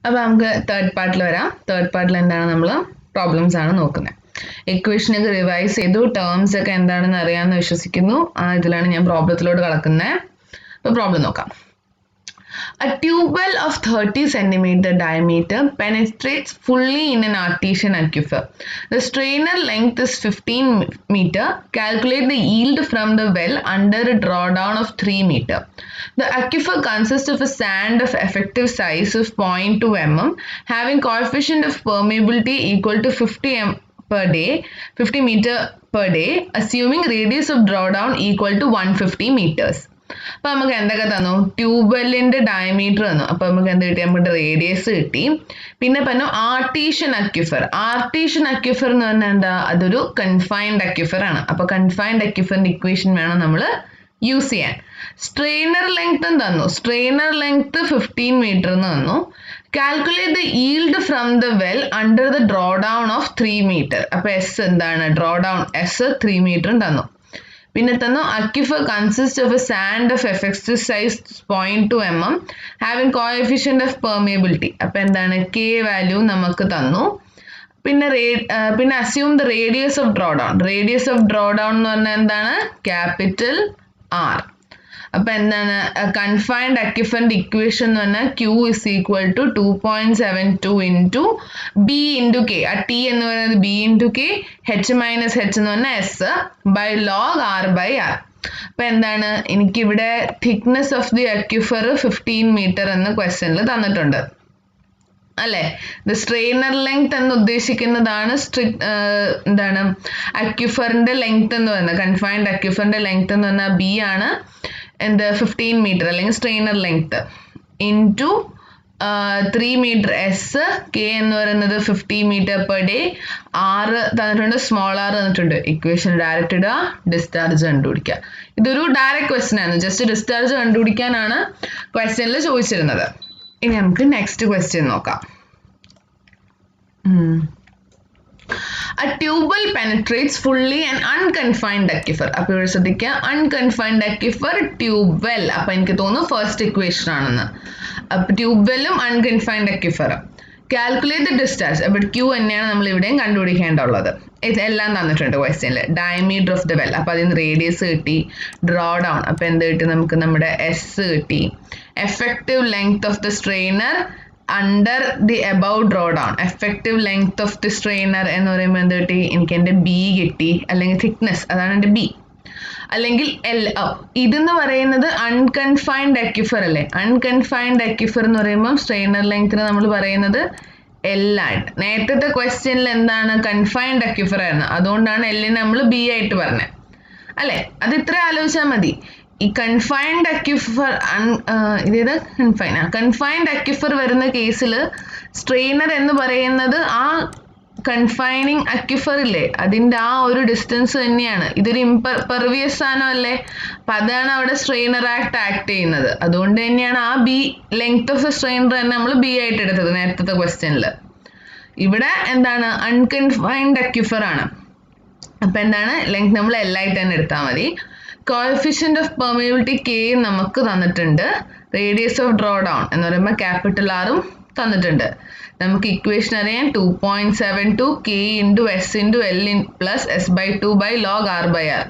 അപ്പോൾ നമുക്ക് തേർഡ് പാർട്ടിൽ വരാം. തേർഡ് പാർട്ടിൽ എന്താണ് നമ്മൾ പ്രോബ്ലംസ് ആണ് നോക്കുന്നത്. ഇക്വേഷനൊക്കെ റിവൈസ് ചെയ്തു, ടേംസ് ഒക്കെ എന്താണെന്ന് അറിയാമെന്ന് വിശ്വസിക്കുന്നു. ഇതിലാണ് ഞാൻ പ്രോബ്ലത്തിലോട്ട് കടക്കുന്നത്. അപ്പോൾ പ്രോബ്ലം നോക്കാം. A tube well of 30 cm diameter penetrates fully in an artesian aquifer. The strainer length is 15 meter. Calculate the yield from the well under a drawdown of 3 meter. The aquifer consists of a sand of effective size of 0.2 mm, having coefficient of permeability equal to 50 meter per day, assuming radius of drawdown equal to 150 meters. അപ്പോൾ നമുക്ക് എന്തൊക്കെ തന്നു? ട്യൂബെല്ലിൻ്റെ diameter തന്നു. അപ്പോൾ നമുക്ക് എന്ത് കിട്ടി? നമുക്ക് റേഡിയസ് കിട്ടി. പിന്നെ പറഞ്ഞു ആർട്ടീഷ്യൻ അക്യുഫർ. ആർട്ടീഷ്യൻ അക്യുഫർ എന്ന് പറഞ്ഞാൽ എന്താ? അതൊരു കൺഫൈൻഡ് അക്യുഫർ ആണ്. അപ്പോൾ കൺഫൈൻഡ് അക്യുഫറിൻ്റെ ഇക്വേഷൻ വേണം നമ്മൾ യൂസ് ചെയ്യാൻ. സ്ട്രെയിനർ ലെങ്ത്തും തന്നു. സ്ട്രെയിനർ ലെങ്ത്ത് 15 മീറ്റർ എന്ന് തന്നു. Calculate the yield from the well under the draw down of 3 metre. അപ്പോൾ എസ് എന്താണ്? ഡ്രോ ഡൗൺ എസ് 3 മീറ്ററും തന്നു. പിന്നെ തന്നു aquifer consist of a sand of effective size 0.2 mm, having coefficient of permeability. അപ്പോൾ എന്താണ്? കെ വാല്യൂ നമുക്ക് തന്നു. പിന്നെ assume the radius of draw down. Radius of draw down എന്ന് പറഞ്ഞാൽ എന്താണ്? Capital R. അപ്പോൾ എന്താണ്? കൺഫൈൻഡ് അക്യുഫറിൻ്റെ ഇക്വേഷൻ എന്ന് പറഞ്ഞാൽ Q is equal to 2.72 into B into K. ആ T എന്ന് പറയുന്നത് B into K, H minus H എന്ന് പറഞ്ഞാൽ S by log R by R. അപ്പോൾ എന്താണ്? എനിക്കിവിടെ thickness of the aquifer 15 meter എന്ന ക്വസ്റ്റ്യനിൽ തന്നിട്ടുണ്ട് അല്ലേ? ദ സ്ട്രെയിനർ ലെങ്ത് എന്ന് ഉദ്ദേശിക്കുന്നതാണ് എന്താണ് അക്യുഫറിൻ്റെ ലെങ്ത് എന്ന് പറയുന്നത്. കൺഫൈൻഡ് അക്യുഫറിൻ്റെ ലെങ്ത് എന്ന് പറഞ്ഞാൽ B ആണ്. എന്ത്? 15 മീറ്റർ അല്ലെങ്കിൽ strainer length into 3 metre S. K എന്ന് പറയുന്നത് 50 മീറ്റർ പെർ ഡേ. ആറ് തന്നിട്ടുണ്ട്, സ്മോൾ ആർ തന്നിട്ടുണ്ട്. ഇക്വേഷൻ ഡയറക്റ്റ് ഇടുക, ഡിസ്ചാർജ് കണ്ടുപിടിക്കുക. ഇതൊരു ഡയറക്റ്റ് ക്വസ്റ്റ്യൻ ആണ്. ജസ്റ്റ് ഡിസ്ചാർജ് കണ്ടുപിടിക്കാനാണ് ക്വസ്റ്റ്യനിൽ ചോദിച്ചിരുന്നത്. ഇനി നമുക്ക് നെക്സ്റ്റ് ക്വസ്റ്റ്യൻ നോക്കാം. A tube well penetrates fully an unconfined aquifer. അപ്പോൾ ഇവിടെ ശ്രദ്ധിക്കുക, unconfined aquifer, tube well. അപ്പോൾ എനിക്ക് തോന്നുന്നു ഫസ്റ്റ് ഇക്വേഷൻ ആണെന്ന്. അപ്പോൾ ട്യൂബ് വെല്ലും അൺകൺഫൈൻഡ് അക്യുഫറും. Calculate the discharge. അപ്പോൾ Q തന്നെയാണ് നമ്മൾ ഇവിടെയും കണ്ടുപിടിക്കേണ്ടുള്ളത്. ഇതെല്ലാം തന്നിട്ടുണ്ട് ക്വസ്റ്റ്യനിൽ. Diameter of the well. അപ്പോൾ അതിന് റേഡിയസ് കിട്ടി. Drawdown. അപ്പോൾ എന്ത് കിട്ടി? നമുക്ക് നമ്മുടെ എസ് കിട്ടി. Effective length of the strainer under the above drawdown. Effective length of the strainer എന്ന് പറയുമ്പോൾ എന്ത് കിട്ടി? എനിക്ക് എൻ്റെ ബി കിട്ടി, അല്ലെങ്കിൽ തിക്നെസ്, അതാണ് എൻ്റെ ബി. അല്ലെങ്കിൽ ഇതെന്ന് പറയുന്നത് അൺകൺഫൈൻഡ് അക്യുഫർ അല്ലേ? അൺകൺഫൈൻഡ് അക്യുഫർ എന്ന് പറയുമ്പോൾ സ്ട്രെയിനർ ലെങ്ത്തിന് നമ്മൾ പറയുന്നത് എല്ലായിട്ട്. നേരത്തെ ക്വസ്റ്റ്യനിൽ എന്താണ്? കൺഫൈൻഡ് അക്യുഫർ ആയിരുന്നു. അതുകൊണ്ടാണ് എല്ലിനെ നമ്മൾ ബി ആയിട്ട് പറഞ്ഞത് അല്ലേ? അത് ഇത്ര ആലോചിച്ചാൽ മതി. ഈ കൺഫൈൻഡ് അക്യുഫർ ഇതേത്? കൺഫൈൻഡ് അക്യുഫർ വരുന്ന കേസിൽ സ്ട്രെയിനർ എന്ന് പറയുന്നത് ആ കൺഫൈനിങ് അക്യുഫർ ഇല്ലേ, അതിൻ്റെ ആ ഒരു ഡിസ്റ്റൻസ് തന്നെയാണ്. ഇതൊരു പെർവിയസ് സാധനം അല്ലേ? അപ്പം അതാണ് അവിടെ സ്ട്രെയിനർ ആക്ട് ചെയ്യുന്നത്. അതുകൊണ്ട് തന്നെയാണ് ആ B length of the strainer തന്നെ നമ്മൾ ബി ആയിട്ട് എടുത്തത് നേരത്തെ ക്വസ്റ്റ്യനിൽ. ഇവിടെ എന്താണ്? അൺകൺഫൈൻഡ് അക്യുഫർ ആണ്. അപ്പം എന്താണ്? ലെങ്ത് നമ്മൾ എല്ലായിട്ട് തന്നെ എടുത്താൽ മതി. കോഎഫിഷ്യന്റ് ഓഫ് പെർമിയബിലിറ്റി കെ നമുക്ക് തന്നിട്ടുണ്ട്. റേഡിയസ് ഓഫ് ഡ്രോ ഡൗൺ എന്ന് പറയുമ്പോൾ ക്യാപിറ്റൽ ആറും തന്നിട്ടുണ്ട്. നമുക്ക് ഇക്വേഷൻ അറിയാൻ 2.72 K into S into L plus S by 2 by log R by R.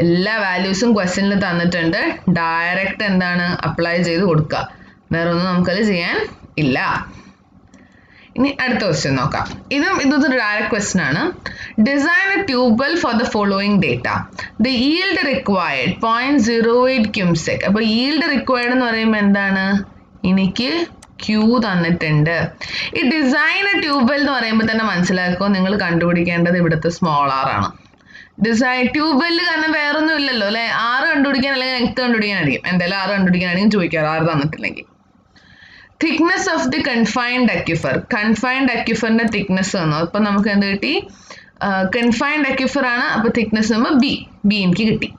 എല്ലാ വാല്യൂസും ക്വസ്റ്റ്യനിൽ തന്നിട്ടുണ്ട്. ഡയറക്റ്റ് എന്താണ്? അപ്ലൈ ചെയ്ത് കൊടുക്കുക. വേറെ ഒന്നും നമുക്കത് ചെയ്യാൻ ഇല്ല. ഇനി അടുത്ത ക്വസ്റ്റ്യൻ നോക്കാം. ഇതൊരു ഡയറക്റ്റ് ക്വസ്റ്റ്യൻ ആണ്. Design A tube well for the following data. The yield required 0.08 ക്യൂംസെക്. അപ്പോൾ ഈൽഡ് റിക്വയർഡ് എന്ന് പറയുമ്പോൾ എന്താണ്? എനിക്ക് Q തന്നിട്ടുണ്ട്. ഈ ഡിസൈൻ എ ട്യൂബ് വെൽ എന്ന് പറയുമ്പോൾ തന്നെ മനസ്സിലാക്കുക, നിങ്ങൾ കണ്ടുപിടിക്കേണ്ടത് ഇവിടുത്തെ സ്മോൾ ആർ ആണ്. ട്യൂബ് വെല്ല് കാരണം വേറൊന്നും ഇല്ലല്ലോ അല്ലെ? ആറ് കണ്ടുപിടിക്കാൻ അല്ലെങ്കിൽ ലെങ്ത് കണ്ടുപിടിക്കാനായിരിക്കും. എന്തായാലും ആറ് കണ്ടുപിടിക്കാനായിരിക്കും ചോദിക്കാറ്, ആറ് തന്നിട്ടില്ലെങ്കിൽ. Thickness of the confined aquifer. Confined അക്യുഫറിന്റെ തിക്നെസ് തന്നു. അപ്പം നമുക്ക് എന്ത് കിട്ടി? കൺഫൈൻഡ് അക്യുഫർ ആണ്. അപ്പോൾ തിക്നെസ് നമ്മൾ ബി എനിക്ക് കിട്ടി.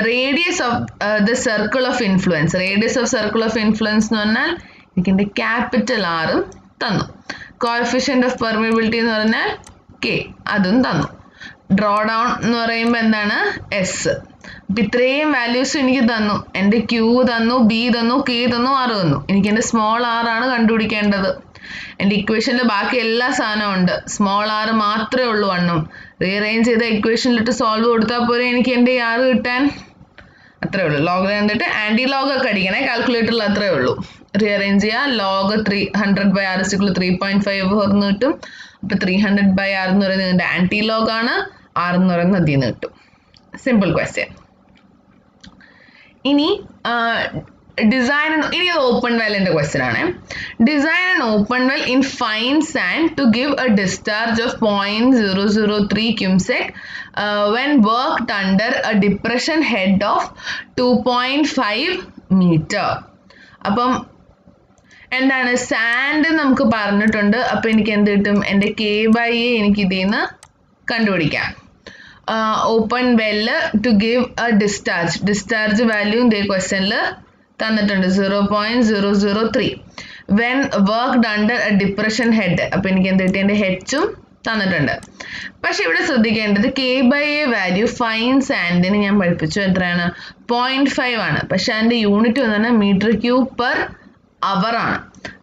Radius of the circle of influence. Radius of circle of influence എന്ന് പറഞ്ഞാൽ എനിക്ക് എൻ്റെ ക്യാപിറ്റൽ ആറും തന്നു. കോഎഫിഷ്യന്റ് ഓഫ് പെർമിയബിലിറ്റി എന്ന് പറഞ്ഞാൽ കെ, അതും തന്നു. ഡ്രോ ഡൗൺ എന്ന് പറയുമ്പോൾ എന്താണ്? എസ് ഇത്രയും വാല്യൂസ് എനിക്ക് തന്നു. എൻ്റെ ക്യൂ തന്നു, ബി തന്നു, കെ തന്നു, ആർ തന്നു. എനിക്ക് എൻ്റെ സ്മോൾ ആർ ആണ് കണ്ടുപിടിക്കേണ്ടത്. എൻ്റെ ഇക്വേഷനിൽ ബാക്കി എല്ലാ സാധനവും ഉണ്ട്, സ്മോൾ ആർ മാത്രമേ ഉള്ളൂ വണ്ണും. റീഅറേഞ്ച് ചെയ്ത ഇക്വേഷനിലിട്ട് സോൾവ് കൊടുത്താൽ പോരെ എനിക്ക് എൻ്റെ ആർ കിട്ടാൻ. അത്രേ ഉള്ളൂ. ലോഗ് കണ്ടിട്ട് ആൻറ്റി ലോഗ് ഒക്കെ അടിക്കണേ, കാൽക്കുലേറ്ററിൽ അത്രേ ഉള്ളൂ. റീഅറേഞ്ച് ചെയ്യുക, ലോഗ് 300/r = 3.5 എന്ന് കിട്ടും. അപ്പോൾ 300/r എന്ന് പറയുന്നത് ഇതിൻ്റെ ആൻറ്റി ലോഗ് ആണ്, ആർ എന്ന് പറയുന്നത് അതിൽ നിന്ന് കിട്ടും. Simple question. ഇനി design ini open well in the question aane. Design an open well in fine sand to give a discharge of 0.003 cumsec when worked under a depression head of 2.5 meter. അപ്പം എന്താണ് sand നമുക്ക് പറഞ്ഞിട്ടുണ്ട്. അപ്പം എനിക്ക് എന്ത് കിട്ടും? എൻ്റെ K/A എനിക്ക് ഇതിൽ നിന്ന് കണ്ടുപിടിക്കാം. Open well to give a discharge value ഇതേ ക്വസ്റ്റ്യനിൽ തന്നിട്ടുണ്ട് 0.003 when worked under a depression head. അപ്പം എനിക്ക് എന്ത് കിട്ടി? എൻ്റെ ഹെച്ചും തന്നിട്ടുണ്ട്. പക്ഷെ ഇവിടെ ശ്രദ്ധിക്കേണ്ടത് K/A വാല്യൂ ഫൈൻ സാൻഡിന് ഞാൻ പഠിപ്പിച്ചു എത്രയാണ്? 0.5 ആണ്. പക്ഷെ അതിൻ്റെ യൂണിറ്റ് വന്നാൽ m3/h ആണ്.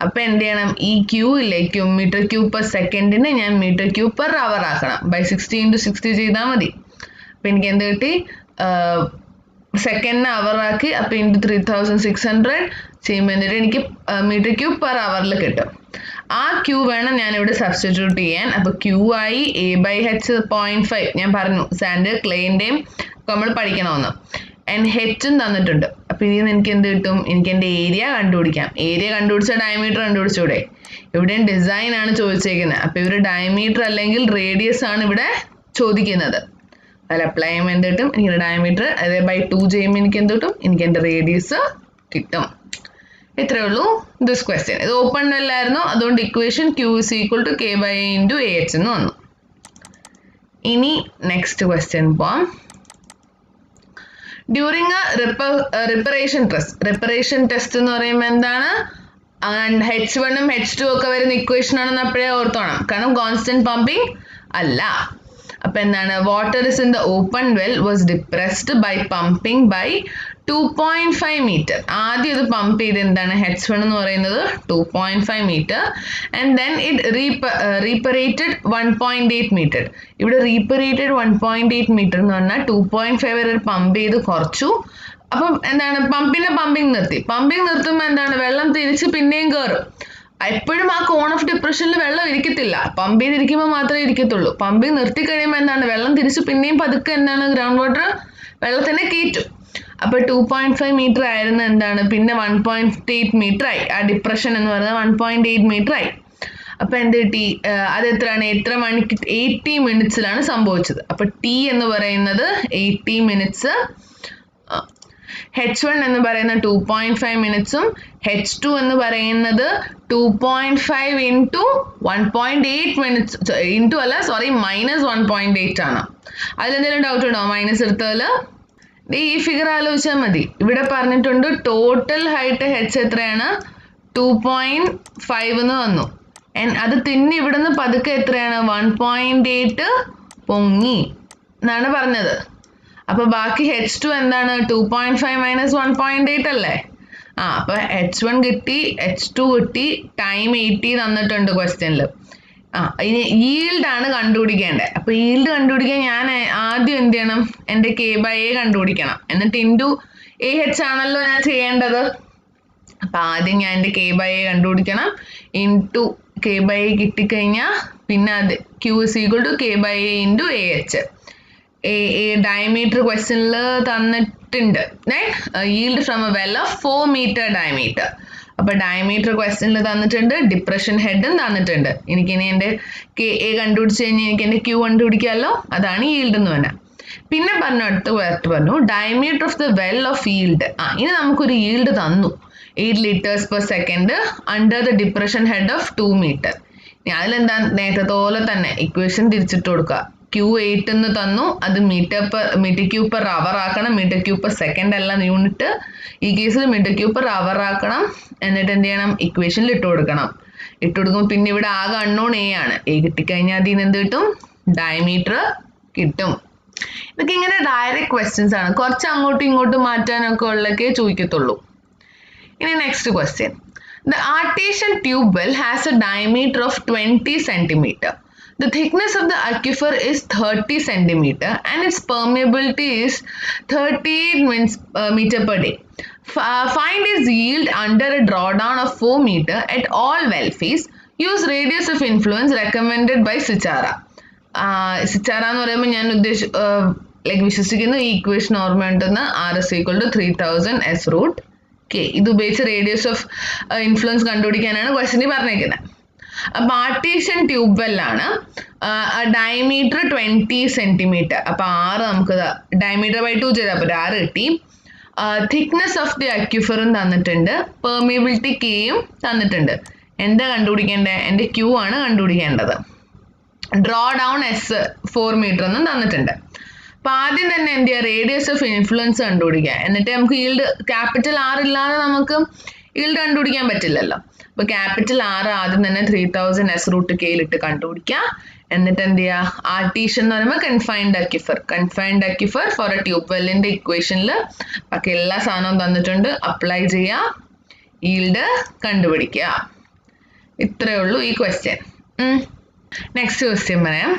അപ്പം എന്ത് ചെയ്യണം? ഈ ക്യൂയിലേക്കും m3/s ഞാൻ m3/h ആക്കണം. by 60 × 60 ചെയ്താൽ മതി. അപ്പം എനിക്ക് എന്ത് കിട്ടി? സെക്കൻഡിന് അവറാക്കി. അപ്പം ഇൻറ്റു 3600 ചെയ്യുമ്പോൾ എന്നിട്ട് എനിക്ക് m3/h കിട്ടും. ആ ക്യൂ വേണം ഞാനിവിടെ സബ്സ്റ്റിറ്റ്യൂട്ട് ചെയ്യാൻ. അപ്പോൾ ക്യൂ ആയി A/h 0.5 ഞാൻ പറഞ്ഞു, സാൻഡ് ക്ലേൻ്റെയും നമ്മൾ പഠിക്കണമെന്ന്. ആൻഡ് ഹെച്ചും തന്നിട്ടുണ്ട്. അപ്പോൾ ഇതിൽ നിന്ന് എനിക്ക് എന്ത് കിട്ടും? എനിക്ക് എൻ്റെ ഏരിയ കണ്ടുപിടിക്കാം. ഏരിയ കണ്ടുപിടിച്ചാൽ ഡയമീറ്റർ കണ്ടുപിടിച്ചൂടെ? ഇവിടെയും ഡിസൈൻ ആണ് ചോദിച്ചേക്കുന്നത്. അപ്പോൾ ഇവർ ഡയമീറ്റർ അല്ലെങ്കിൽ റേഡിയസ് ആണ് ഇവിടെ ചോദിക്കുന്നത്. അതിൽ അപ്ലൈ ചെയ്യുമ്പോൾ എന്ത് കിട്ടും? എനിക്ക് ഡയമീറ്റർ അതേ by 2 ചെയ്യുമ്പോൾ എനിക്ക് എന്ത് കിട്ടും? എനിക്ക് എൻ്റെ റേഡിയസ് കിട്ടും. ഇത്രയേ ഉള്ളൂ ദിസ് ക്വസ്റ്റ്യൻ. ഇത് ഓപ്പൺ അല്ലായിരുന്നു, അതുകൊണ്ട് ഇക്വേഷൻ Q = K/A × AH എന്ന് വന്നു. ഇനി നെക്സ്റ്റ് ക്വസ്റ്റ്യൻ പോവാം. ഡ്യൂറിങ് റിപ്പറേഷൻ ടെസ്റ്റ് എന്ന് പറയുമ്പോൾ എന്താണ്? H1 ഉം H2 ഒക്കെ വരുന്ന ഇക്വേഷൻ ആണെന്ന് അപ്പോഴേ ഓർത്തോണം, കാരണം കോൺസ്റ്റന്റ് പമ്പിങ് അല്ല. അപ്പം എന്താണ്? Water is in the open well was depressed by pumping by 2.5 metre. ആദ്യം ഇത് പമ്പ് ചെയ്ത് എന്താണ്? H1 എന്ന് പറയുന്നത് 2.5 metre and then it recuperated 1.8 metre. ഇവിടെ റീപ്പറേറ്റഡ് 1.8 മീറ്റർ എന്ന് പറഞ്ഞാൽ 2.5 വരെ പമ്പ് ചെയ്ത് കുറച്ചു. അപ്പം എന്താണ്? പമ്പിങ് നിർത്തി. പമ്പിങ് നിർത്തുമ്പോൾ എന്താണ്? വെള്ളം തിരിച്ച് പിന്നെയും കയറും. എപ്പോഴും ആ കോൺ ഓഫ് ഡിപ്രഷനിൽ വെള്ളം ഇരിക്കത്തില്ല, പമ്പ് ചെയ്തിരിക്കുമ്പോൾ മാത്രമേ ഇരിക്കത്തുള്ളൂ. പമ്പിങ് നിർത്തി കഴിയുമ്പോൾ എന്താണ്? വെള്ളം തിരിച്ച് പിന്നെയും പതുക്കെ എന്താണ്? ഗ്രൗണ്ട് വാട്ടർ വെള്ളത്തിനെ കയറ്റും. അപ്പോൾ 2.5 മീറ്റർ ആയിരുന്നു എന്താണ്? പിന്നെ 1.8 മീറ്റർ ആയി. ആ ഡിപ്രഷൻ എന്ന് പറയുന്നത് 1.8 മീറ്റർ ആയി. അപ്പോൾ എന്ത് കിട്ടി? അത് എത്രയാണ്? എത്ര മണിക്ക്? 80 മിനിറ്റ്സിലാണ് സംഭവിച്ചത്. അപ്പോൾ T എന്ന് പറയുന്നത് 80 മിനിറ്റ്സ്, H1 എന്ന് പറയുന്ന 2.5 മിനിറ്റ്സും H2 എന്ന് പറയുന്നത് 2.5 × 1.8 മിനിറ്റ്സ് ഇൻറ്റു അല്ല സോറി -1.8 ആണ്. അതിലെന്തെങ്കിലും ഡൗട്ട് ഉണ്ടോ മൈനസ് എടുത്തതിൽ? ഈ ഫിഗർ ആലോചിച്ചാൽ മതി. ഇവിടെ പറഞ്ഞിട്ടുണ്ട് ടോട്ടൽ ഹൈറ്റ് H എത്രയാണ്? 2.5 എന്ന് വന്നു. അത് തിന്നി ഇവിടുന്ന് പതുക്കെ എത്രയാണ്? 1.8 പൊങ്ങി എന്നാണ് പറഞ്ഞത്. അപ്പോൾ ബാക്കി H2 എന്താണ്? 2.5 - 1.8 അല്ലേ? അപ്പോൾ H1 കിട്ടി, H2 കിട്ടി, ടൈം 80 തന്നിട്ടുണ്ട് ക്വസ്റ്റ്യനിൽ. ഇനി yield ആണ് കണ്ടുപിടിക്കേണ്ടത്. അപ്പോൾ yield കണ്ടുപിടിക്കാൻ ഞാൻ ആദ്യം എന്ത് ചെയ്യണം? എൻ്റെ K/A കണ്ടുപിടിക്കണം. എന്നിട്ട് ഇൻറ്റു AH ആണല്ലോ ഞാൻ ചെയ്യേണ്ടത്. അപ്പോൾ ആദ്യം ഞാൻ എൻ്റെ K/A കണ്ടുപിടിക്കണം. ഇൻറ്റു K/A കിട്ടിക്കഴിഞ്ഞാൽ പിന്നെ അത് Q = K/A × AH. ഡയമീറ്റർ ക്വസ്റ്റ്യനിൽ തന്നിട്ടുണ്ട്. yield from a well of 4 meter diameter. അപ്പോൾ ഡയമീറ്റർ ക്വസ്റ്റ്യനിൽ തന്നിട്ടുണ്ട്, ഡിപ്രഷൻ ഹെഡും തന്നിട്ടുണ്ട്. എനിക്കിനി എൻ്റെ KA കണ്ടുപിടിച്ച് കഴിഞ്ഞാൽ എനിക്ക് എൻ്റെ Q കണ്ടുപിടിക്കാമല്ലോ. അതാണ് yield എന്ന് പറഞ്ഞാൽ. പിന്നെ അടുത്ത് പറഞ്ഞു diameter of the well of yield. ഇനി നമുക്കൊരു yield തന്നു 8 liters per second under the depression head of 2 meter. ഇനി അതിലെന്താ? നേരത്തെ പോലെ തന്നെ ഇക്വേഷൻ തിരിച്ചിട്ട് കൊടുക്കുക. Q8 എന്ന് തന്നു, അത് m3/h ആക്കണം. m3/s അല്ല യൂണിറ്റ്. ഈ കേസിൽ m3/h ആക്കണം. എന്നിട്ട് എന്ത് ചെയ്യണം? ഇക്വേഷനിൽ ഇട്ട് കൊടുക്കണം. ഇട്ട് കൊടുക്കുമ്പോൾ പിന്നെ ഇവിടെ ആകെ അൺനോൺ A ആണ്. A കിട്ടിക്കഴിഞ്ഞാൽ അതിൽ നിന്ന് എന്ത് കിട്ടും? ഡയമീറ്റർ കിട്ടും. ഇതൊക്കെ ഇങ്ങനെ ഡയറക്റ്റ് ക്വസ്റ്റ്യൻസ് ആണ്, കുറച്ച് അങ്ങോട്ടും ഇങ്ങോട്ടും മാറ്റാനൊക്കെ ഉള്ളതൊക്കെ ചോദിക്കത്തുള്ളൂ. ഇനി next question. The artesian tube well has a diameter of 20 centimeter. The thickness of the aquifer is 30 centimeter and its permeability is 30 meter per day. Find its yield under a drawdown of 4 meter at all well face. Use radius of influence recommended by Sichara. Sichara എന്ന് പറയുമ്പോൾ ഞാൻ വിശ്വസിക്കുന്നു ഈ equation ഓർമ്മയുണ്ടെന്ന്. R is equal to 3000 S root K. ഇത് ഉപയോഗിച്ച് radius of influence കണ്ടുപിടിക്കാനാണ് ക്വസ്റ്റ്യനിൽ പറഞ്ഞേക്കുന്നത്. അപ്പോൾ ആർട്ടീഷ്യൻ ട്യൂബ് വെല്ലാണ്, ഡയമീറ്റർ 20 സെന്റിമീറ്റർ. അപ്പോൾ 6 നമുക്ക് ഡയമീറ്റർ ബൈ 2 ചെയ്താൽ പറ്റും, 6 കിട്ടി. തിക്നെസ് ഓഫ് ദി അക്യുഫറും തന്നിട്ടുണ്ട്, പെർമിയബിലിറ്റി കെയും തന്നിട്ടുണ്ട്. എന്താ കണ്ടുപിടിക്കേണ്ടത്? എൻ്റെ ക്യൂ ആണ് കണ്ടുപിടിക്കേണ്ടത്. ഡ്രോ ഡൗൺ എസ് 4 മീറ്റർ എന്നും തന്നിട്ടുണ്ട്. അപ്പോൾ ആദ്യം തന്നെ എന്ത് ചെയ്യുക, റേഡിയസ് ഓഫ് ഇൻഫ്ലുവൻസ് കണ്ടുപിടിക്കുക. എന്നിട്ട് നമുക്ക് ഈൽഡ് ക്യാപിറ്റൽ R ഇല്ലാതെ നമുക്ക് ഈൽഡ് കണ്ടുപിടിക്കാൻ പറ്റില്ലല്ലോ. അപ്പോൾ ക്യാപിറ്റൽ R ആദ്യം തന്നെ 3000 S root K ഇട്ട് കണ്ടുപിടിക്കുക. എന്നിട്ട് എന്ത് ചെയ്യുക, ആർട്ടീഷ്യൻ എന്ന് പറയുമ്പോൾ confined aquifer for a tube വെല്ലിൻ്റെ ഇക്വേഷനിൽ ബാക്കി എല്ലാ സാധനവും തന്നിട്ടുണ്ട്, അപ്ലൈ ചെയ്യുക, ഈൽഡ് കണ്ടുപിടിക്കുക. ഇത്രയേ ഉള്ളൂ ഈ ക്വസ്റ്റ്യൻ. നെക്സ്റ്റ് ക്വസ്റ്റ്യൻ പറയാം.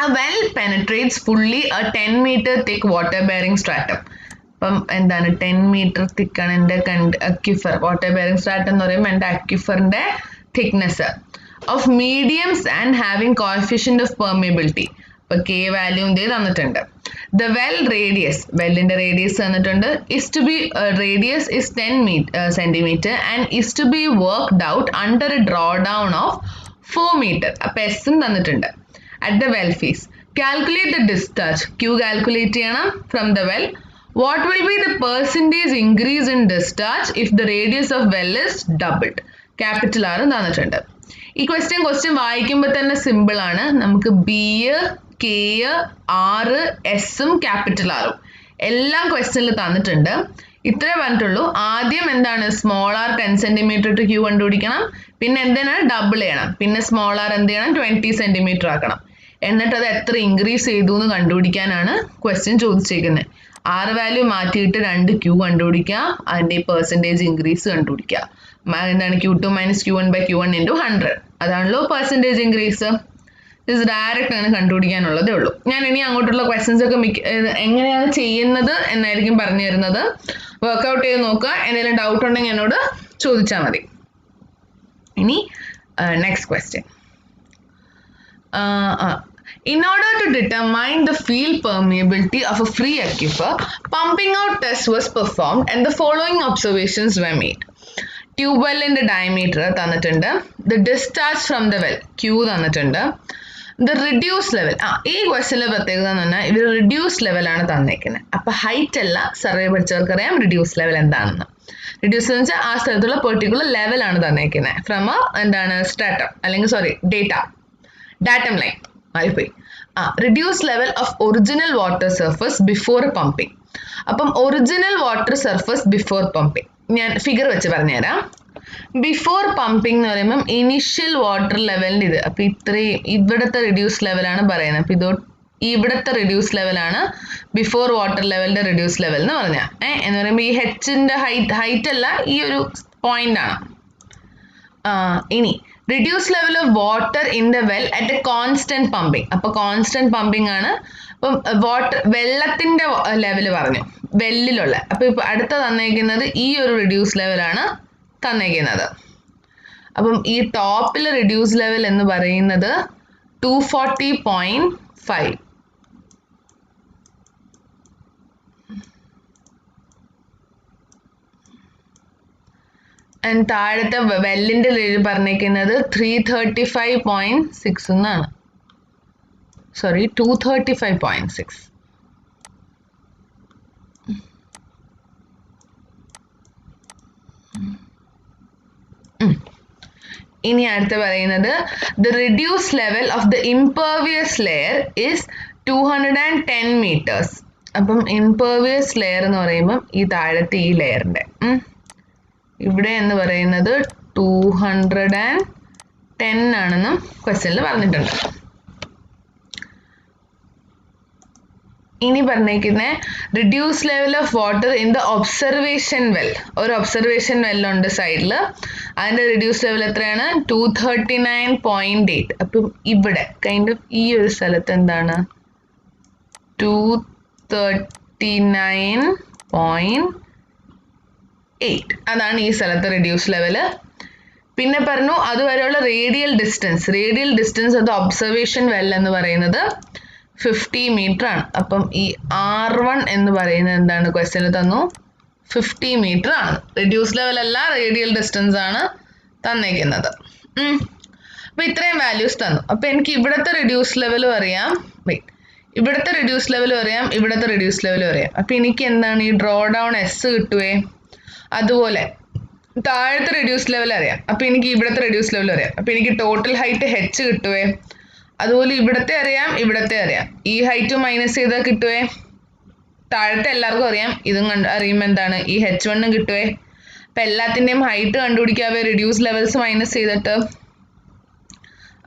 A well penetrates fully a 10 meter thick water bearing stratum. അപ്പം എന്താണ് 10 meter thick ആണ് എൻ്റെ അക്യുഫർ. വാട്ടർ ബെയറിംഗ് സ്ട്രാറ്റം എന്ന് പറയുമ്പോൾ എൻ്റെ അക്യുഫറിൻ്റെ thickness of mediums and having coefficient of permeability. അപ്പോൾ കെ വാല്യൂ ഇതേ തന്നിട്ടുണ്ട്. ദ വെൽ റേഡിയസ്, വെല്ലിൻ്റെ റേഡിയസ് തന്നിട്ടുണ്ട്, is to be radius is 10 centimeter and is to be worked out under a draw down of 4 meter. അപ്പോൾ എസും തന്നിട്ടുണ്ട്. At the well face, calculate the discharge. Q calculate ചെയ്യണം from the well. What will be the percentage increase in discharge if the radius of well is doubled? Capital R തന്നിട്ടുണ്ട്. ഈ question വായിക്കുമ്പോൾ തന്നെ simple ആണ്. നമുക്ക് B, K, R, Sഉം capital ആറും എല്ലാം ക്വസ്റ്റ്യനിൽ തന്നിട്ടുണ്ട്. ഇത്രേ പറഞ്ഞിട്ടുള്ളൂ. ആദ്യം എന്താണ്, small R 10 centimeter to Q കണ്ടുപിടിക്കണം. പിന്നെ എന്തിനാണ് ഡബിൾ ചെയ്യണം. പിന്നെ സ്മോൾ ആർ എന്ത് ചെയ്യണം, 20 centimeter ആക്കണം. എന്നിട്ട് അത് എത്ര ഇൻക്രീസ് ചെയ്തു എന്ന് കണ്ടുപിടിക്കാനാണ് ക്വസ്റ്റ്യൻ ചോദിച്ചേക്കുന്നത്. R വാല്യൂ മാറ്റിയിട്ട് 2 Q കണ്ടുപിടിക്കുക, അതിൻ്റെ പെർസെൻറ്റേജ് ഇൻക്രീസ് കണ്ടുപിടിക്കുക. എന്താണ് Q2 - Q1 / Q1 × 100. അതാണല്ലോ പെർസെൻറ്റേജ് ഇൻക്രീസ്. ഇത് ഡയറക്റ്റ് അങ്ങനെ കണ്ടുപിടിക്കാനുള്ളതേ ഉള്ളൂ. ഞാൻ ഇനി അങ്ങോട്ടുള്ള ക്വസ്റ്റ്യൻസ് ഒക്കെ എങ്ങനെയാണ് ചെയ്യുന്നത് എന്നായിരിക്കും പറഞ്ഞു തരുന്നത്. വർക്ക്ഔട്ട് ചെയ്ത് നോക്കുക. എന്തെങ്കിലും ഡൗട്ട് ഉണ്ടെങ്കിൽ എന്നോട് ചോദിച്ചാൽ മതി. ഇനി next question. In order to determine the field permeability of a free aquifer, pumping out test was performed and the following observations were made. Tube well in the diameter തന്നിട്ടുണ്ട്, the discharge from the well Q തന്നിട്ടുണ്ട്, the reduced level. ഈ ക്വസ്റ്റ്യനിലെ പ്രത്യേകത എന്ന് പറഞ്ഞാൽ ഇവർ reduce ലെവലാണ് തന്നേക്കുന്നത്. അപ്പോൾ height അല്ല, സർവേ പഠിച്ചവർക്കറിയാം റിഡ്യൂസ് ലെവൽ എന്താണെന്ന്. റിഡ്യൂസ് എന്ന് വെച്ചാൽ ആ സ്ഥലത്തുള്ള പെർട്ടിക്കുലർ ലെവലാണ് തന്നേക്കുന്നത് ഫ്രം എന്താണ് സ്ട്രാറ്റം അല്ലെങ്കിൽ ഡാറ്റം ലൈൻ ആയിപ്പോയി. Reduce level of original water surface before pumping. അപ്പം original water surface before pumping ഞാൻ ഫിഗർ വെച്ച് പറഞ്ഞുതരാം. ബിഫോർ പമ്പിങ് എന്ന് പറയുമ്പം ഇനിഷ്യൽ വാട്ടർ ലെവലിൻ്റെ ഇത്. അപ്പം ഇത്രയും ഇവിടുത്തെ റിഡ്യൂസ് ലെവലാണ് പറയുന്നത്. അപ്പം ഇവിടുത്തെ റിഡ്യൂസ് ലെവലാണ് ബിഫോർ വാട്ടർ ലെവലിൻ്റെ റിഡ്യൂസ് ലെവൽ എന്ന് പറഞ്ഞാൽ. എന്ന് പറയുമ്പോൾ ഈ ഹെച്ചിൻ്റെ ഹൈറ്റ് അല്ല, ഈ ഒരു പോയിന്റ് ആണ്. ഇനി reduce level of water in the well at a constant pumping. അപ്പോൾ കോൺസ്റ്റന്റ് പമ്പിംഗ് ആണ്. അപ്പം വാട്ടർ വെള്ളത്തിൻ്റെ ലെവൽ പറഞ്ഞു വെല്ലിലുള്ള. അപ്പോൾ ഇപ്പോൾ അടുത്ത തന്നേക്കുന്നത് ഈ ഒരു റിഡ്യൂസ് ലെവലാണ് തന്നേക്കുന്നത്. അപ്പം ഈ ടോപ്പിൽ റിഡ്യൂസ് ലെവൽ എന്ന് പറയുന്നത് 240.5. ആൻഡ് താഴത്തെ വെല്ലിൻ്റെ പറഞ്ഞേക്കുന്നത് 335.6 എന്നാണ്. 235.6. ഇനി അടുത്ത പറയുന്നത് the reduced level of the impervious layer is 210 meters. അപ്പം impervious layer എന്ന് പറയുമ്പം ഈ താഴത്തെ ഈ ലെയറിൻ്റെ ഇവിടെ എന്ന് പറയുന്നത് 210 ആണെന്നും ക്വസ്റ്റ്യനിൽ പറഞ്ഞിട്ടുണ്ട്. ഇനി പറഞ്ഞേക്കുന്ന reduce level of water in the observation well. ഒരു ഒബ്സർവേഷൻ വെല്ലുണ്ട് സൈഡിൽ, അതിൻ്റെ റിഡ്യൂസ് ലെവൽ എത്രയാണ്? 239.8. അപ്പം ഇവിടെ കൈൻഡ് ഓഫ് ഈ ഒരു സ്ഥലത്ത് എന്താണ് 239.8, അതാണ് ഈ സ്ഥലത്ത് റിഡ്യൂസ് ലെവല്. പിന്നെ പറഞ്ഞു അതുവരെയുള്ള റേഡിയൽ ഡിസ്റ്റൻസ് അത് ഒബ്സർവേഷൻ വെൽ എന്ന് പറയുന്നത് 50 മീറ്റർ ആണ്. അപ്പം ഈ R1 എന്ന് പറയുന്നത് എന്താണ്? ക്വസ്റ്റ്യനിൽ തന്നു 50 മീറ്റർ ആണ്. റിഡ്യൂസ് ലെവൽ അല്ല, റേഡിയൽ ഡിസ്റ്റൻസ് ആണ് തന്നേക്കുന്നത്. അപ്പം ഇത്രയും വാല്യൂസ് തന്നു. അപ്പം എനിക്ക് ഇവിടുത്തെ റിഡ്യൂസ് ലെവലും അറിയാം, ഇവിടുത്തെ റിഡ്യൂസ് ലെവലും അറിയാം, ഇവിടുത്തെ റിഡ്യൂസ് ലെവലും അറിയാം. അപ്പം എനിക്ക് എന്താണ് ഈ ഡ്രോ ഡൗൺ എസ് കിട്ടുവേ. അതുപോലെ താഴത്തെ റിഡ്യൂസ് ലെവൽ അറിയാം, അപ്പം എനിക്ക് ഇവിടുത്തെ റിഡ്യൂസ് ലെവൽ അറിയാം. അപ്പം എനിക്ക് ടോട്ടൽ ഹൈറ്റ് h കിട്ടുവേ. അതുപോലെ ഇവിടത്തെ അറിയാം, ഇവിടത്തെ അറിയാം. ഈ ഹൈറ്റ് മൈനസ് ചെയ്താൽ കിട്ടുവേ. താഴത്തെ എല്ലാവർക്കും അറിയാം, ഇതും അറിയുമ്പോൾ എന്താണ് ഈ h1 കിട്ടുവേ. അപ്പം എല്ലാത്തിൻ്റെയും ഹൈറ്റ് കണ്ടുപിടിക്കാവേ റിഡ്യൂസ് ലെവൽസ് മൈനസ് ചെയ്തിട്ട്.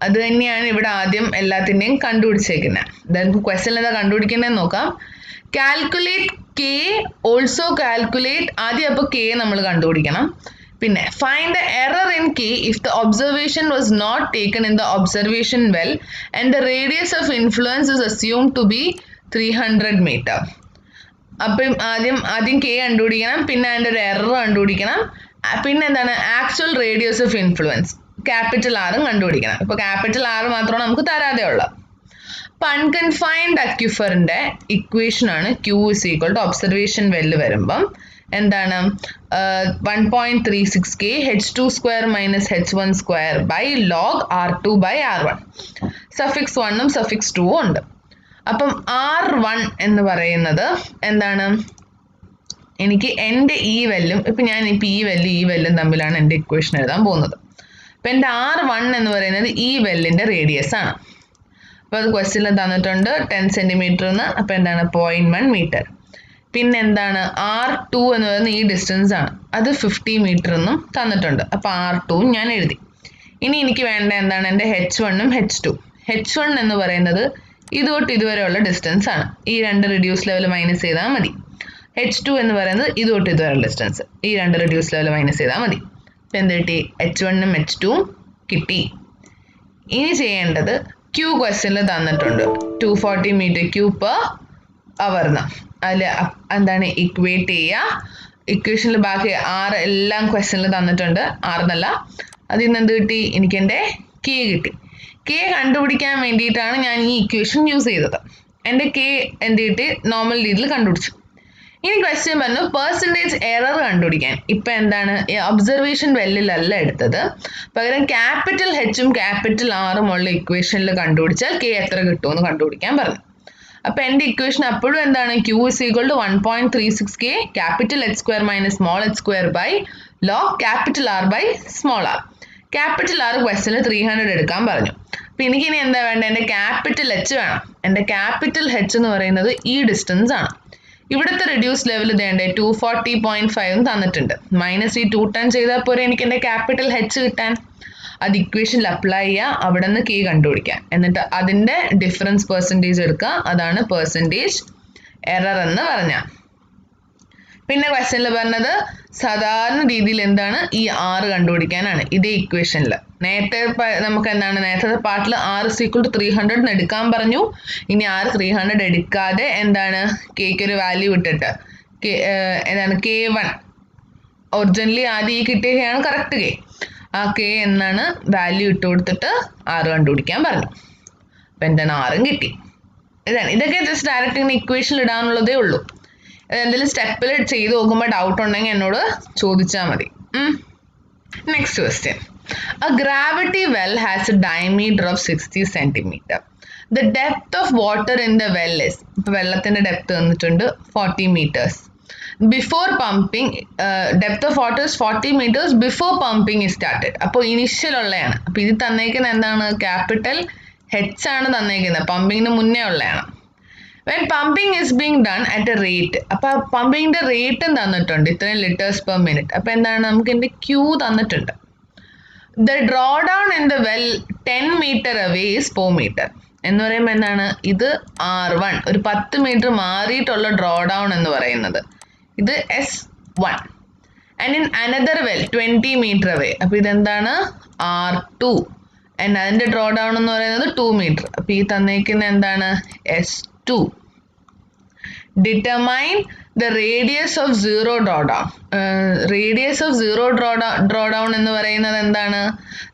അത് തന്നെയാണ് ഇവിടെ ആദ്യം എല്ലാത്തിൻ്റെയും കണ്ടുപിടിച്ചേക്കുന്നത്. നമുക്ക് ക്വസ്റ്റ്യൻ എന്താ കണ്ടുപിടിക്കുന്നതെന്ന് നോക്കാം. Calculate K, also calculate. ആദ്യം അപ്പോൾ കെ നമ്മൾ കണ്ടുപിടിക്കണം. പിന്നെ find the error in K if the observation was not taken in the observation well and the radius of influence is assumed to be 300 metre. അപ്പം ആദ്യം കെ കണ്ടുപിടിക്കണം, പിന്നെ അതിൻ്റെ ഒരു എറർ കണ്ടുപിടിക്കണം, പിന്നെ എന്താണ് actual radius of influence capital ആറും കണ്ടുപിടിക്കണം. ഇപ്പോൾ ക്യാപിറ്റൽ ആറ് മാത്രമാണ് നമുക്ക് തരാതെ ഉള്ളത്. അപ്പം അൺകൺഫൈൻഡ് അക്യുഫറിൻ്റെ ഇക്വേഷനാണ് Q = ഒബ്സർവേഷൻ വെല്ല് വരുമ്പം എന്താണ് 1.36K h2² - h1² by log R2 by R1. Suffix 1ഉം സഫിക്സ് 2ഉം ഉണ്ട്. അപ്പം R1 എന്ന് പറയുന്നത് എന്താണ്? എനിക്ക് എൻ്റെ ഈ വെല്ലും, ഇപ്പം ഞാനിപ്പോൾ ഈ വെല്ലും തമ്മിലാണ് എൻ്റെ ഇക്വേഷൻ എഴുതാൻ പോകുന്നത്. അപ്പം എൻ്റെ R1 എന്ന് പറയുന്നത് ഈ വെല്ലിൻ്റെ റേഡിയസ് ആണ്. അപ്പോൾ അത് ക്വസ്റ്റ്യനിൽ തന്നിട്ടുണ്ട് 10 സെൻറ്റിമീറ്റർ എന്ന്. അപ്പോൾ എന്താണ് 0.1 മീറ്റർ. പിന്നെ എന്താണ് R2 എന്ന് പറയുന്നത് ഈ ഡിസ്റ്റൻസ് ആണ്, അത് 50 മീറ്റർ എന്നും തന്നിട്ടുണ്ട്. അപ്പോൾ R2 ഞാൻ എഴുതി. ഇനി എനിക്ക് വേണ്ട എന്താണ് എൻ്റെ h1ഉം h2. h1 എന്ന് പറയുന്നത് ഇതുതൊട്ട് ഇതുവരെയുള്ള ഡിസ്റ്റൻസ് ആണ്, ഈ രണ്ട് റിഡ്യൂസ് ലെവൽ മൈനസ് ചെയ്താൽ മതി. h2 എന്ന് പറയുന്നത് ഇതുതൊട്ട് ഇതുവരെയുള്ള ഡിസ്റ്റൻസ്, ഈ രണ്ട് റിഡ്യൂസ് ലെവൽ മൈനസ് ചെയ്താൽ മതി. അപ്പം എന്ത് കിട്ടി? h1ഉം h2ഉം കിട്ടി. ഇനി ചെയ്യേണ്ടത് Q ക്വസ്റ്റ്യനിൽ തന്നിട്ടുണ്ട് 240 മീറ്റർ ക്യൂബ് പെർ അവർ എന്ന്. അതിൽ എന്താണ് ഇക്വേറ്റ് ചെയ്യുക. ഇക്വേഷനിൽ ബാക്കി 6 എല്ലാം ക്വസ്റ്റ്യനിൽ തന്നിട്ടുണ്ട്, 6 എന്നല്ല. അതിൽ നിന്ന് എന്ത് കിട്ടി? എനിക്ക് എൻ്റെ കെ കിട്ടി. കെ കണ്ടുപിടിക്കാൻ വേണ്ടിയിട്ടാണ് ഞാൻ ഈ ഇക്വേഷൻ യൂസ് ചെയ്തത്. എൻ്റെ കെ എന്ത് കിട്ടി? നോർമൽ രീതിയിൽ കണ്ടുപിടിച്ചു. ഇനി ക്വസ്റ്റ്യൻ പറഞ്ഞു പെർസെൻറ്റേജ് എറർ കണ്ടുപിടിക്കാൻ. ഇപ്പം എന്താണ് ഒബ്സർവേഷൻ വെല്ലിലല്ല എടുത്തത്, പകരം ക്യാപിറ്റൽ Hഉം ക്യാപിറ്റൽ Rഉം ഉള്ള ഇക്വേഷനിൽ കണ്ടുപിടിച്ചാൽ കെ എത്ര കിട്ടുമെന്ന് കണ്ടുപിടിക്കാൻ പറഞ്ഞു. അപ്പം എൻ്റെ ഇക്വേഷൻ അപ്പോഴും എന്താണ്? Q = 1.36K capital h² - small h² by log capital R by small r. Capital R ക്വസ്റ്റ്യനിൽ 300 എടുക്കാൻ പറഞ്ഞു. അപ്പം എനിക്കിനി എന്താ വേണ്ടത്? എൻ്റെ ക്യാപിറ്റൽ H വേണം. എൻ്റെ ക്യാപിറ്റൽ H എന്ന് പറയുന്നത് ഈ ഡിസ്റ്റൻസ് ആണ്. ഇവിടുത്തെ റിഡ്യൂസ് ലെവൽ ഇതേണ്ടേ 240.5 തന്നിട്ടുണ്ട്. മൈനസ് ഈ 210 ചെയ്താൽ പോരെ എനിക്ക് എൻ്റെ ക്യാപിറ്റൽ H കിട്ടാൻ. അത് ഇക്വേഷനിൽ അപ്ലൈ ചെയ്യുക, അവിടെ നിന്ന് കെ കണ്ടുപിടിക്കാം. എന്നിട്ട് അതിൻ്റെ ഡിഫറൻസ് പെർസെൻറ്റേജ് എടുക്കുക, അതാണ് പെർസെൻറ്റേജ് എറർ എന്ന് പറഞ്ഞാൽ. പിന്നെ ക്വസ്റ്റ്യനിൽ പറഞ്ഞത് സാധാരണ രീതിയിൽ എന്താണ് ഈ R കണ്ടുപിടിക്കാനാണ്, ഇതേ ഇക്വേഷനിൽ. നേരത്തെ നമുക്ക് എന്താണ് നേരത്തെ പാർട്ടിൽ R = 300 എന്ന് എടുക്കാൻ പറഞ്ഞു. ഇനി R 300 എടുക്കാതെ എന്താണ് കെക്ക് ഒരു വാല്യൂ ഇട്ടിട്ട് എന്താണ് K1 ഒറിജിനലി ആദ്യം ഈ കിട്ടിയാണ് കറക്റ്റ് കെ, ആ കെ എന്നാണ് വാല്യൂ ഇട്ട് കൊടുത്തിട്ട് R കണ്ടുപിടിക്കാൻ പറഞ്ഞു. അപ്പം എന്താണ് ആറും കിട്ടി. ഇതാണ്, ഇതൊക്കെ ജസ്റ്റ് ഡയറക്റ്റ് ഇങ്ങനെ ഇക്വേഷനിൽ ഇടാനുള്ളതേ ഉള്ളൂ. എന്തെങ്കിലും സ്റ്റെപ്പിൽ ചെയ്ത് നോക്കുമ്പോൾ ഡൗട്ട് ഉണ്ടെങ്കിൽ എന്നോട് ചോദിച്ചാൽ മതി. Next question. A gravity well has a diameter of 60 centimeter. The depth of water in the well is, ഇപ്പോൾ വെള്ളത്തിൻ്റെ ഡെപ്ത് തന്നിട്ടുണ്ട് 40 meters. Before pumping, depth of water is 40 meters before pumping is started. അപ്പോൾ initial ഉള്ളതാണ്. അപ്പോൾ ഇത് തന്നേക്കുന്നത് എന്താണ്? Capital H ആണ് തന്നേക്കുന്നത്, പമ്പിങ്ങിന് മുന്നേ ഉള്ളതാണ്. When pumping is being done at a rate, അപ്പോൾ പമ്പിങ്ങിൻ്റെ റേറ്റും തന്നിട്ടുണ്ട്, ഇത്രയും ലിറ്റേഴ്സ് പെർ മിനിറ്റ്. അപ്പോൾ എന്താണ് നമുക്ക് എൻ്റെ Q തന്നിട്ടുണ്ട്. The drawdown in the well 10 meter away is 4 meter. എന്ന് പറയുമ്പോൾ എന്താണ് ഇത് R1 ഒരു 10 മീറ്റർ മാറിയിട്ടുള്ള ഡ്രോ ഡൗൺ എന്ന് പറയുന്നത് ഇത് S1 and in another well 20 metre away അപ്പോൾ ഇതെന്താണ് R2 ആൻഡ് അതിൻ്റെ ഡ്രോ ഡൗൺ എന്ന് പറയുന്നത് 2 മീറ്റർ അപ്പോൾ ഈ തന്നേക്കുന്ന എന്താണ് S2 determine the radius of zero drawdown radius of zero drawdown എന്ന് പറയുന്നത് എന്താണ്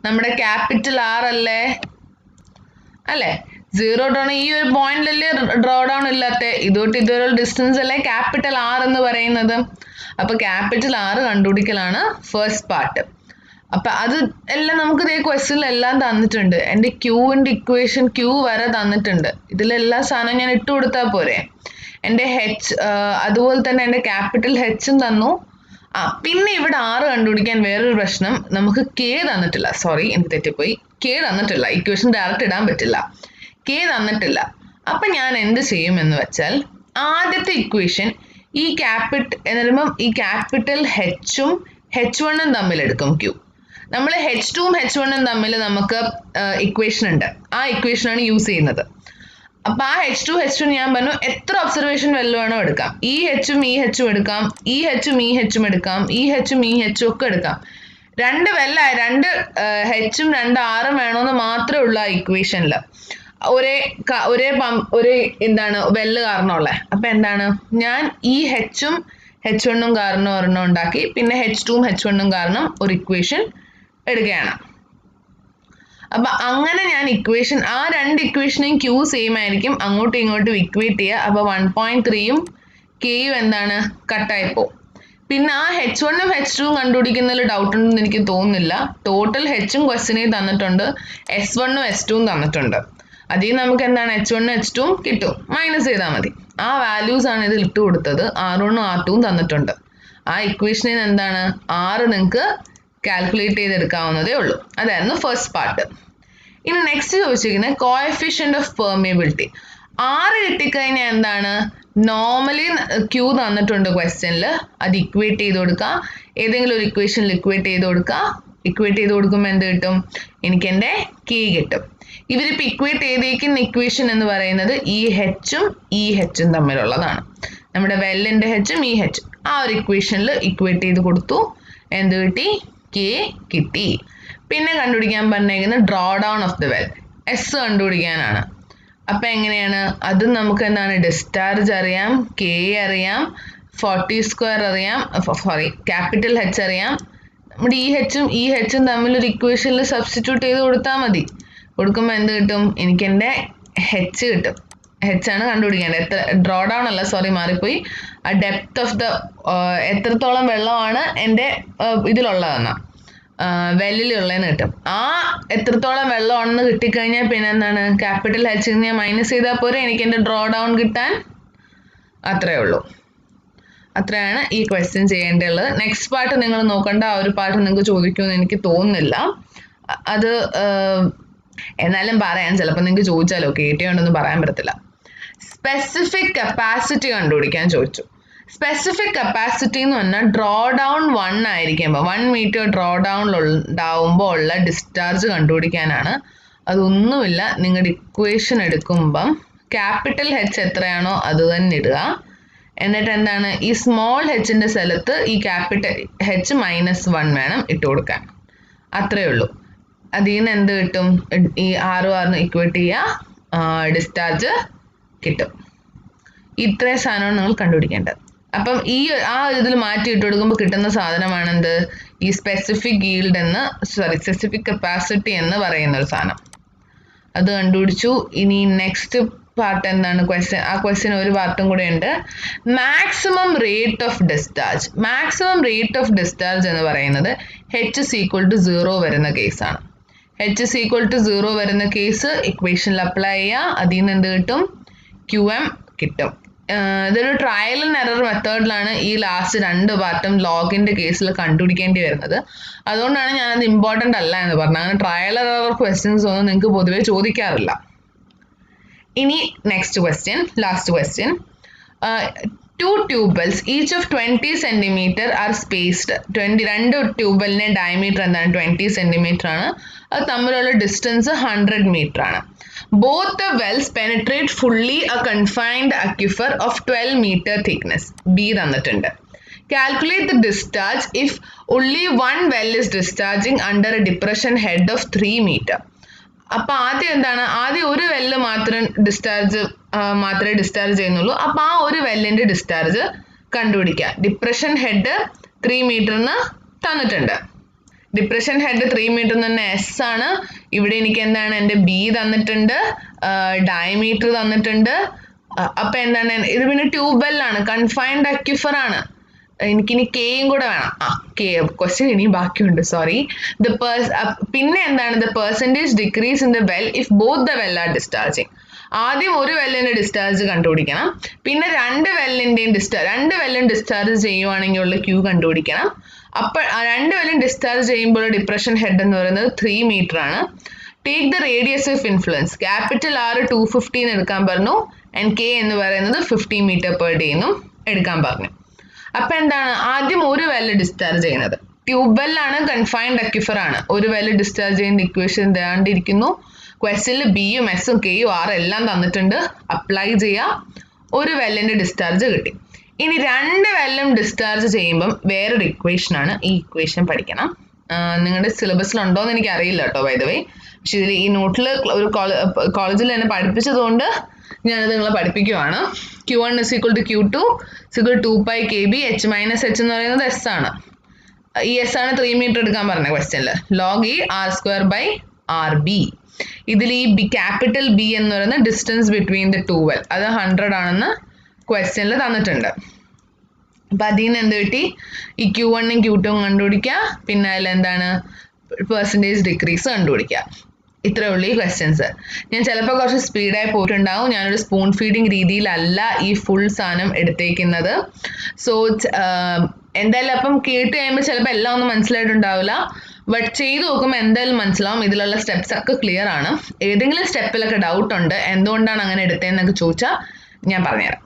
നമ്മുടെ ക്യാപിറ്റൽ R അല്ലേ സീറോ ഡൗൺ ഈ ഒരു പോയിന്റിലല്ലേ ഡ്രോ ഡൗൺ ഇല്ലാത്ത ഇതോട്ട് ഇതൊരു ഡിസ്റ്റൻസ് അല്ലേ ക്യാപിറ്റൽ R എന്ന് പറയുന്നത് അപ്പോൾ ക്യാപിറ്റൽ R കണ്ടുപിടിക്കലാണ് ഫസ്റ്റ് പാർട്ട് അപ്പോൾ അത് എല്ലാം നമുക്ക് ഇതേ ക്വസ്റ്റ്യനിൽ എല്ലാം തന്നിട്ടുണ്ട് എൻ്റെ ക്യൂവിൻ്റെ ഇക്വേഷൻ ക്യൂ വരെ തന്നിട്ടുണ്ട് ഇതിലെല്ലാ സാധനവും ഞാൻ ഇട്ട് കൊടുത്താൽ പോരെ എൻ്റെ H അതുപോലെ തന്നെ എൻ്റെ ക്യാപിറ്റൽ Hഉം തന്നു പിന്നെ ഇവിടെ R കണ്ടുപിടിക്കാൻ വേറൊരു പ്രശ്നം നമുക്ക് K തന്നിട്ടില്ല സോറി എനിക്ക് തെറ്റിപ്പോയി K തന്നിട്ടില്ല ഇക്വേഷൻ ഡയറക്റ്റ് ഇടാൻ പറ്റില്ല K തന്നിട്ടില്ല അപ്പം ഞാൻ എന്ത് ചെയ്യുമെന്ന് വെച്ചാൽ ആദ്യത്തെ ഇക്വേഷൻ ഈ എന്ന് ഈ ക്യാപിറ്റൽ Hഉം H1ഉം തമ്മിലെടുക്കും Q നമ്മൾ H2ഉം H1ഉം തമ്മിൽ നമുക്ക് ഇക്വേഷൻ ഉണ്ട് ആ ഇക്വേഷനാണ് യൂസ് ചെയ്യുന്നത് അപ്പോൾ ആ H2 H2 ഞാൻ പറഞ്ഞു എത്ര ഒബ്സർവേഷൻ വെല്ല് വേണോ എടുക്കാം ഈ Hഉം ഈ Hഉം എടുക്കാം ഈ Hഉം ഈ Hഉം എടുക്കാം ഈ Hഉം ഈ Hഉം ഒക്കെ എടുക്കാം രണ്ട് വെല്ല രണ്ട് Hഉം രണ്ട് Rഉം വേണമെന്ന് മാത്രമേ ഉള്ളൂ ആ ഇക്വേഷനിൽ ഒരേ എന്താണ് വെല്ല് കാരണമുള്ളത് അപ്പം എന്താണ് ഞാൻ ഈ Hഉം H1ഉം കാരണം ഒരെണ്ണം ഉണ്ടാക്കി പിന്നെ H2ഉം H1ഉം കാരണം ഒരു ഇക്വേഷൻ എടുക്കുകയാണ് അപ്പം അങ്ങനെ ഞാൻ ഇക്വേഷൻ ആ രണ്ട് ഇക്വേഷനെയും ക്യൂ സെയിം ആയിരിക്കും അങ്ങോട്ടും ഇങ്ങോട്ടും ഇക്വേറ്റ് ചെയ്യുക അപ്പോൾ 1.3യും Kയും എന്താണ് കട്ടായിപ്പോ പിന്നെ ആ H1ഉം H2ഉം കണ്ടുപിടിക്കുന്നതിൽ ഡൗട്ട് ഉണ്ടെന്ന് എനിക്ക് തോന്നുന്നില്ല ടോട്ടൽ Hഉം ക്വസ്റ്റ്യനിൽ തന്നിട്ടുണ്ട് S1ഉം S2ഉം തന്നിട്ടുണ്ട് അതിൽ നമുക്ക് എന്താണ് H1ഉം H2ഉം കിട്ടും മൈനസ് ചെയ്താൽ മതി ആ വാല്യൂസ് ആണ് ഇതിൽ ഇട്ട് കൊടുത്തത് R1ഉം R2ഉം തന്നിട്ടുണ്ട് ആ ഇക്വേഷനിൽ എന്താണ് R നിങ്ങൾക്ക് കാൽക്കുലേറ്റ് ചെയ്തെടുക്കാവുന്നതേ ഉള്ളൂ അതായിരുന്നു ഫസ്റ്റ് പാർട്ട് ഇനി നെക്സ്റ്റ് ചോദിച്ചിരിക്കുന്നത് കോഎഫിഷ്യന്റ് ഓഫ് പെർമിയബിലിറ്റി R കിട്ടിക്കഴിഞ്ഞാൽ എന്താണ് നോർമലി Q തന്നിട്ടുണ്ട് ക്വസ്റ്റ്യനിൽ അത് ഇക്വേറ്റ് ചെയ്ത് കൊടുക്കുക ഏതെങ്കിലും ഒരു ഇക്വേഷനിൽ ഇക്വേറ്റ് ചെയ്ത് കൊടുക്കുമ്പോൾ എന്ത് കിട്ടും എനിക്ക് എൻ്റെ K കിട്ടും ഇവരിപ്പോൾ ഇക്വേറ്റ് ചെയ്തേക്കുന്ന ഇക്വേഷൻ എന്ന് പറയുന്നത് ഈ Hഉം ഈ Hഉം തമ്മിലുള്ളതാണ് നമ്മുടെ വെല്ലിൻ്റെ Hഉം ഈ Hഉം ആ ഒരു ഇക്വേഷനിൽ ഇക്വേറ്റ് ചെയ്ത് കൊടുത്തു എന്ത് കിട്ടി K കിട്ടി പിന്നെ കണ്ടുപിടിക്കാൻ പറഞ്ഞേക്കുന്നത് draw down of the well S കണ്ടുപിടിക്കാനാണ് അപ്പം എങ്ങനെയാണ് അത് നമുക്ക് എന്താണ് ഡിസ്ചാർജ് അറിയാം K അറിയാം 40² അറിയാം ക്യാപിറ്റൽ H അറിയാം നമ്മുടെ ഈ Hഉം തമ്മിലൊരു ഇക്വേഷനിൽ സബ്സ്റ്റിറ്റ്യൂട്ട് ചെയ്ത് കൊടുത്താൽ മതി കൊടുക്കുമ്പോൾ എന്ത് കിട്ടും എനിക്ക് എൻ്റെ H കിട്ടും H ആണ് കണ്ടുപിടിക്കേണ്ടത് എത്ര ഡ്രോ ഡൗൺ അല്ല സോറി മാറിപ്പോയി ആ ഡെപ്ത് ഓഫ് ദ എത്രത്തോളം വെള്ളമാണ് എൻ്റെ ഇതിലുള്ളതെന്ന് വെല്ലിലുള്ളതെന്ന് കിട്ടും ആ എത്രത്തോളം വെള്ളമാണെന്ന് കിട്ടിക്കഴിഞ്ഞാൽ പിന്നെ എന്താണ് ക്യാപിറ്റൽ H ഞാൻ മൈനസ് ചെയ്താൽ പോരെ എനിക്ക് എൻ്റെ ഡ്രോ ഡൗൺ കിട്ടാൻ അത്രയേ ഉള്ളൂ അത്രയാണ് ഈ ക്വസ്റ്റ്യൻ ചെയ്യേണ്ടതുള്ളത് നെക്സ്റ്റ് പാർട്ട് നിങ്ങൾ നോക്കേണ്ട ആ ഒരു പാർട്ട് നിങ്ങൾക്ക് ചോദിക്കുമെന്ന് എനിക്ക് തോന്നുന്നില്ല അത് എന്നാലും പറയാൻ ചിലപ്പോൾ നിങ്ങൾക്ക് ചോദിച്ചാലോ കേട്ടിയുണ്ടെന്ന് പറയാൻ പറ്റത്തില്ല സ്പെസിഫിക് കപ്പാസിറ്റി കണ്ടുപിടിക്കാൻ ചോദിച്ചു സ്പെസിഫിക് കപ്പാസിറ്റി എന്ന് പറഞ്ഞാൽ ഡ്രോ ഡൗൺ 1 ആയിരിക്കുമ്പോൾ 1 മീറ്റർ ഡ്രോ ഡൗണിലുണ്ടാവുമ്പോൾ ഉള്ള ഡിസ്ചാർജ് കണ്ടുപിടിക്കാനാണ് അതൊന്നുമില്ല നിങ്ങളുടെ ഇക്വേഷൻ എടുക്കുമ്പം ക്യാപിറ്റൽ H എത്രയാണോ അത് തന്നെ ഇടുക എന്നിട്ട് എന്താണ് ഈ സ്മോൾ Hൻ്റെ സ്ഥലത്ത് ഈ ക്യാപിറ്റൽ H -1 വേണം ഇട്ട് കൊടുക്കാൻ അത്രയേ ഉള്ളൂ അതിൽ നിന്ന് എന്ത് കിട്ടും ഈ R ഇക്വേറ്റ് ചെയ്യുക ഡിസ്ചാർജ് കിട്ടും ഇത്രയും സാധനമാണ് നിങ്ങൾ കണ്ടുപിടിക്കേണ്ടത് അപ്പം ഈ ആ ഇതിൽ മാറ്റി ഇട്ട് കൊടുക്കുമ്പോൾ കിട്ടുന്ന സാധനമാണെന്ത് ഈ സ്പെസിഫിക് കപ്പാസിറ്റി എന്ന് പറയുന്ന ഒരു സാധനം അത് കണ്ടുപിടിച്ചു ഇനി നെക്സ്റ്റ് പാർട്ട് എന്താണ് ക്വസ്റ്റ്യൻ ആ ക്വസ്റ്റ്യൻ ഒരു പാർട്ടും കൂടെ ഉണ്ട് മാക്സിമം റേറ്റ് ഓഫ് ഡിസ്ചാർജ് എന്ന് പറയുന്നത് H = 0 വരുന്ന കേസാണ് H = 0 വരുന്ന കേസ് ഇക്വേഷനിൽ അപ്ലൈ ചെയ്യുക അതിൽ നിന്ന് എന്ത് കിട്ടും QM കിട്ടും ഇതൊരു ട്രയൽ ആൻഡ് എറർ മെത്തേഡിലാണ് ഈ ലാസ്റ്റ് രണ്ട് പാർട്ടും ലോഗിൻ്റെ കേസിൽ കണ്ടുപിടിക്കേണ്ടി വരുന്നത് അതുകൊണ്ടാണ് ഞാനത് ഇമ്പോർട്ടൻ്റ് അല്ല എന്ന് പറഞ്ഞത് അങ്ങനെ ട്രയൽ എറർ ക്വസ്റ്റ്യൻസ് ഒന്നും നിങ്ങൾക്ക് പൊതുവെ ചോദിക്കാറില്ല ഇനി next question last question 2 tubes each of 20 centimeter are spaced 22 ട്യൂബലിൻ്റെ ഡയമീറ്റർ എന്താണ് 20 centimeter ആണ് അത് തമ്മിലുള്ള ഡിസ്റ്റൻസ് 100 meter ആണ് Both the wells penetrate fully a confined aquifer of 12 meter thickness. B തന്നിട്ടുണ്ട്. Calculate the discharge if only one well is discharging under a depression head of 3 meter. അപ്പോൾ ആദ്യം എന്താണ്, ആദ്യം ഒരു വെല്ല് മാത്രമേ ഡിസ്ചാർജ് ചെയ്യുന്നുള്ളൂ. അപ്പോൾ ആ ഒരു വെല്ലിന്റെ ഡിസ്ചാർജ് കണ്ടുപിടിക്കുക. ഡിപ്രഷൻ ഹെഡ് 3 മീറ്ററിന് തന്നിട്ടുണ്ട്. ഡിപ്രഷൻ ഹെഡ് 3 മീറ്റർ തന്നെ എസ് ആണ്. ഇവിടെ എനിക്ക് എന്താണ്, എൻ്റെ ബി തന്നിട്ടുണ്ട്, ഡയമീറ്റർ തന്നിട്ടുണ്ട്. അപ്പൊ എന്താണ്, ഇത് പിന്നെ ട്യൂബ് വെല്ലാണ്, കൺഫൈൻഡ് അക്യുഫർ ആണ്. എനിക്കിനി കെയും കൂടെ വേണം. കെ ക്വസ്റ്റ്യൻ ഇനി ബാക്കിയുണ്ട്, സോറി. പിന്നെ എന്താണ്, the percentage decrease in the well if both the well are discharging. ആദ്യം ഒരു വെല്ലിന്റെ ഡിസ്ചാർജ് കണ്ടുപിടിക്കണം, പിന്നെ രണ്ട് വെല്ലും ഡിസ്ചാർജ് ചെയ്യുവാണെങ്കിൽ ഉള്ള ക്യൂ കണ്ടുപിടിക്കണം. അപ്പോൾ രണ്ട് വെല്ലും ഡിസ്ചാർജ് ചെയ്യുമ്പോൾ ഡിപ്രഷൻ ഹെഡ് എന്ന് പറയുന്നത് 3 മീറ്റർ ആണ്. Take the radius of influence. Capital R 250 എടുക്കാൻ പറഞ്ഞു, ആൻഡ് കെ എന്ന് പറയുന്നത് 50 മീറ്റർ പെർ ഡേ എന്നും എടുക്കാൻ പറഞ്ഞു. അപ്പൊ എന്താണ്, ആദ്യം ഒരു വെല്ല് ഡിസ്ചാർജ് ചെയ്യുന്നത് ട്യൂബ് വെല്ലാണ്, കൺഫൈൻഡ് അക്യുഫർ ആണ്. ഒരു വെല്ല് ഡിസ്ചാർജ് ചെയ്യുന്ന ഇക്വേഷൻ ഇതാണ്ടിരിക്കുന്നു. ക്വസ്റ്റ്യനിൽ ബിയും എസും കെയും ആറും എല്ലാം തന്നിട്ടുണ്ട്. അപ്ലൈ ചെയ്യുക, ഒരു വെല്ലിന്റെ ഡിസ്ചാർജ് കിട്ടി. ഇനി രണ്ട് വെല്ലും ഡിസ്ചാർജ് ചെയ്യുമ്പം വേറൊരു ഇക്വേഷൻ ആണ്. ഈ ഇക്വേഷൻ പഠിക്കണം. നിങ്ങളുടെ സിലബസിലുണ്ടോ എന്ന് എനിക്ക് അറിയില്ല കേട്ടോ, ബൈ ദ വേ. പക്ഷെ ഇതിൽ ഈ നോട്ടിൽ ഒരു കോളേജിൽ തന്നെ പഠിപ്പിച്ചതുകൊണ്ട് ഞാനത് നിങ്ങളെ പഠിപ്പിക്കുവാണ്. Q1 is equal to Q2 is equal to 2 pi kb. H minus h എന്ന് പറയുന്നത് എസ് ആണ്. ഈ എസ് ആണ് 3 മീറ്റർ എടുക്കാൻ പറഞ്ഞ ക്വസ്റ്റ്യനിൽ. Log E R square by R B. ഇതിൽ ഈ ക്യാപിറ്റൽ ബി എന്ന് പറയുന്ന distance between the two well, അത് 100 ആണെന്ന് ക്വസ്റ്റ്യനിൽ തന്നിട്ടുണ്ട്. അപ്പൊ അതിൽ നിന്ന് എന്ത് കിട്ടി, ഈ Q1 ഉം Q2 ഉം കണ്ടുപിടിക്കുക, പിന്നെ അതിൽ എന്താണ് പെർസെൻറ്റേജ് ഡിക്രീസ് കണ്ടുപിടിക്കുക. ഇത്രേ ഉള്ളൂ ഈ ക്വസ്റ്റ്യൻസ്. ഞാൻ ചിലപ്പോൾ കുറച്ച് സ്പീഡായി പോയിട്ടുണ്ടാവും. ഞാനൊരു സ്പൂൺ ഫീഡിങ് രീതിയിലല്ല ഈ ഫുൾ സാധനം എടുത്തേക്കുന്നത്. സോ എന്തായാലും അപ്പം കേട്ട് കഴിയുമ്പോൾ ചിലപ്പോൾ എല്ലാം ഒന്നും മനസ്സിലായിട്ടുണ്ടാവില്ല, ബട്ട് ചെയ്ത് നോക്കുമ്പോൾ എന്തായാലും മനസ്സിലാവും. ഇതിലുള്ള സ്റ്റെപ്സ് ഒക്കെ ക്ലിയർ ആണ്. ഏതെങ്കിലും സ്റ്റെപ്പിലൊക്കെ ഡൗട്ട് ഉണ്ട്, എന്തുകൊണ്ടാണ് അങ്ങനെ എടുത്തതെന്നൊക്കെ ചോദിച്ചാൽ ഞാൻ പറഞ്ഞുതരാം.